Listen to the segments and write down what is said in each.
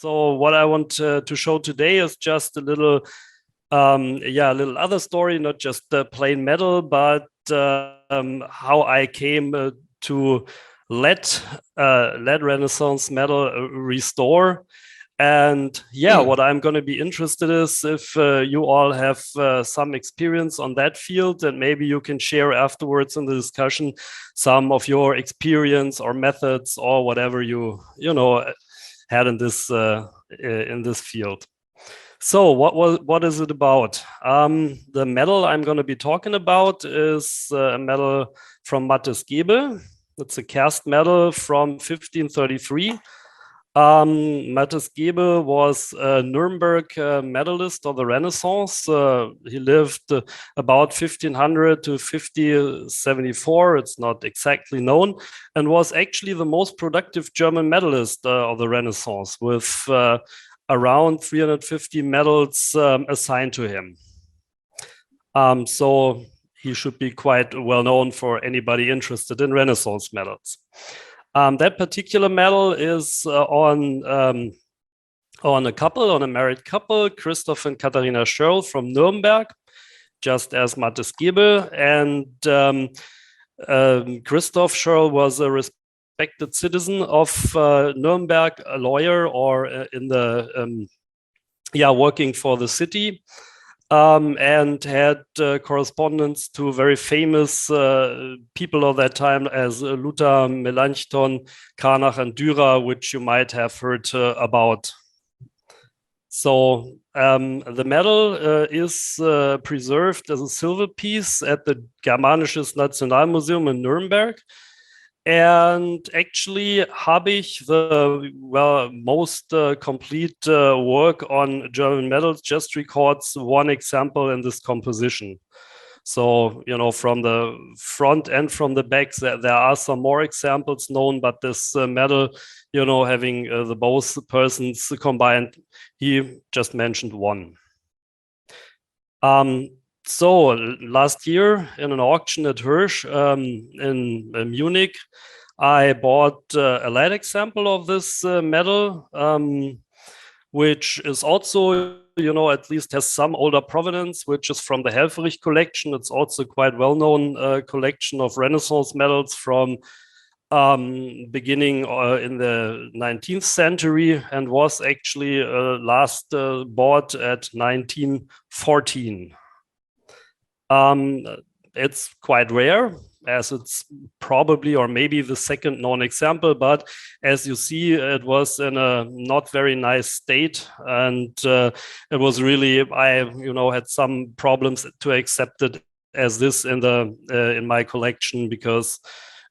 So what I want to show today is just a little, a little other story, not just the plain metal, but how I came to let Renaissance metal restore. And what I'm going to be interested is if you all have some experience on that field, and maybe you can share afterwards in the discussion some of your experience or methods or whatever you had in this field. So what is it about? The metal I'm going to be talking about is a metal from Mattes Gebel. It's a cast metal from 1533. Mattes Gebel was a Nuremberg medalist of the Renaissance. He lived about 1500 to 1574. It's not exactly known, and was actually the most productive German medalist of the Renaissance, with around 350 medals assigned to him. So he should be quite well known for anybody interested in Renaissance medals. That particular medal is on a married couple, Christoph and Katharina Schörl from Nuremberg, just as Mattes Gebel. And Christoph Schörl was a respected citizen of Nuremberg, a lawyer, or in the working for the city. And had correspondence to very famous people of that time as Luther, Melanchthon, Carnach, and Dürer, which you might have heard about. So the medal is preserved as a silver piece at the Germanisches Nationalmuseum in Nuremberg. And actually, Habich, the most complete work on German medals, just records one example in this composition. So, from the front and from the back, there are some more examples known, but this medal, having the both persons combined, he just mentioned one. So last year in an auction at Hirsch in Munich, I bought a light example of this medal, which is also, at least has some older provenance, which is from the Helfferich collection. It's also quite well-known collection of Renaissance medals from beginning in the 19th century, and was actually last bought at 1914. It's quite rare, as it's probably or maybe the second known example, but as you see, it was in a not very nice state, and it was really, I had some problems to accept it as this in my collection, because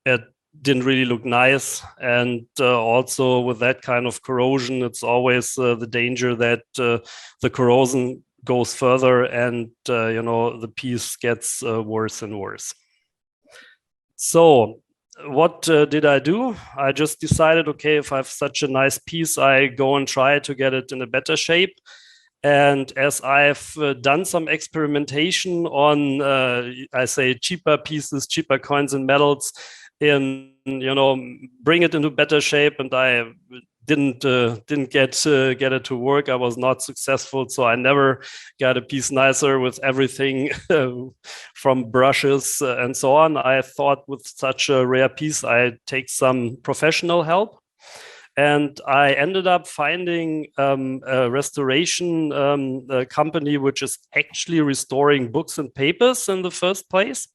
it didn't really look nice, and also with that kind of corrosion, it's always the danger that the corrosion goes further, and the piece gets worse and worse. So what did I do? I just decided, okay, if I have such a nice piece, I go and try to get it in a better shape. And as I've done some experimentation on, I say, cheaper pieces, cheaper coins and medals, in bring it into better shape, and I didn't get it to work. I was not successful, so I never got a piece nicer with everything from brushes and so on. I thought with such a rare piece, I'd take some professional help. And I ended up finding a restoration company which is actually restoring books and papers in the first place.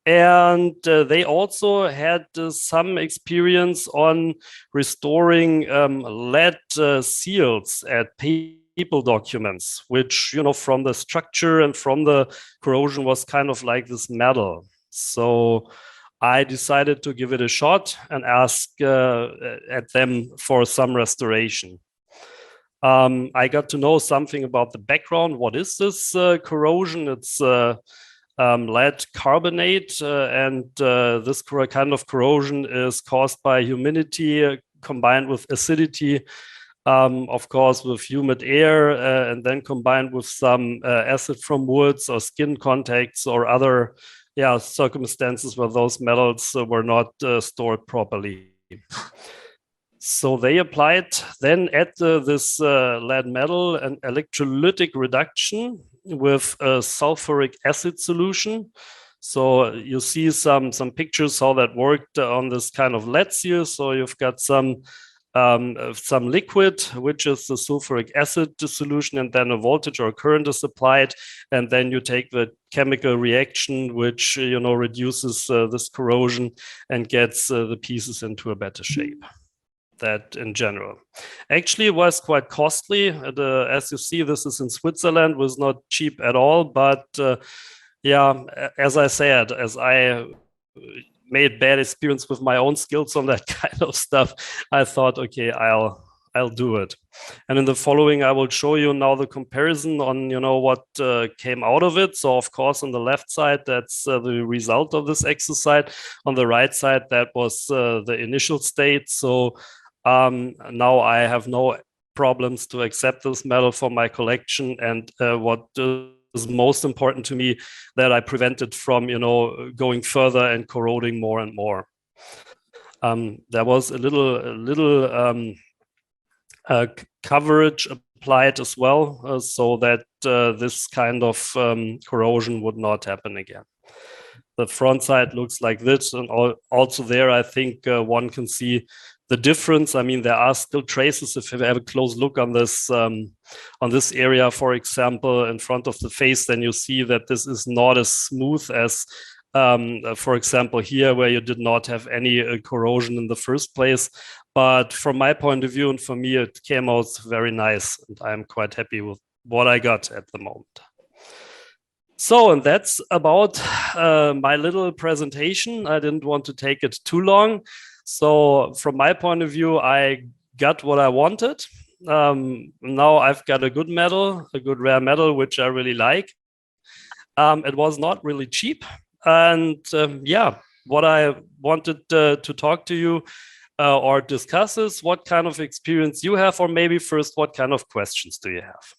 And they also had some experience on restoring lead seals at papal documents, which, from the structure and from the corrosion was kind of like this metal. So I decided to give it a shot and ask at them for some restoration. I got to know something about the background. What is this corrosion? It's lead carbonate, and this kind of corrosion is caused by humidity combined with acidity, of course with humid air, and then combined with some acid from woods or skin contacts or other circumstances where those metals were not stored properly. So they applied then at this lead metal an electrolytic reduction with a sulfuric acid solution. So you see some pictures how that worked on this kind of leads here. So you've got some liquid, which is the sulfuric acid solution, and then a voltage or a current is applied, and then you take the chemical reaction, which reduces this corrosion and gets the pieces into a better shape. That in general. Actually, it was quite costly. As you see, this is in Switzerland, was not cheap at all. But yeah, as I said, as I made bad experience with my own skills on that kind of stuff, I thought, okay, I'll do it. And in the following, I will show you now the comparison on what came out of it. So of course, on the left side, that's the result of this exercise. On the right side, that was the initial state. So now I have no problems to accept this metal for my collection. And what is most important to me, that I prevent it from, going further and corroding more and more. There was a little coverage applied as well, so that this kind of corrosion would not happen again. The front side looks like this, and also there, I think one can see the difference. I mean, there are still traces. If you have a close look on this area, for example, in front of the face, then you see that this is not as smooth as, for example, here, where you did not have any corrosion in the first place. But from my point of view, and for me, it came out very nice, and I'm quite happy with what I got at the moment. So, and that's about my little presentation. I didn't want to take it too long. So from my point of view, I got what I wanted. Now I've got a good metal, a good rare metal, which I really like. It was not really cheap. And yeah, what I wanted to talk to you or discuss is what kind of experience you have, or maybe first, what kind of questions do you have?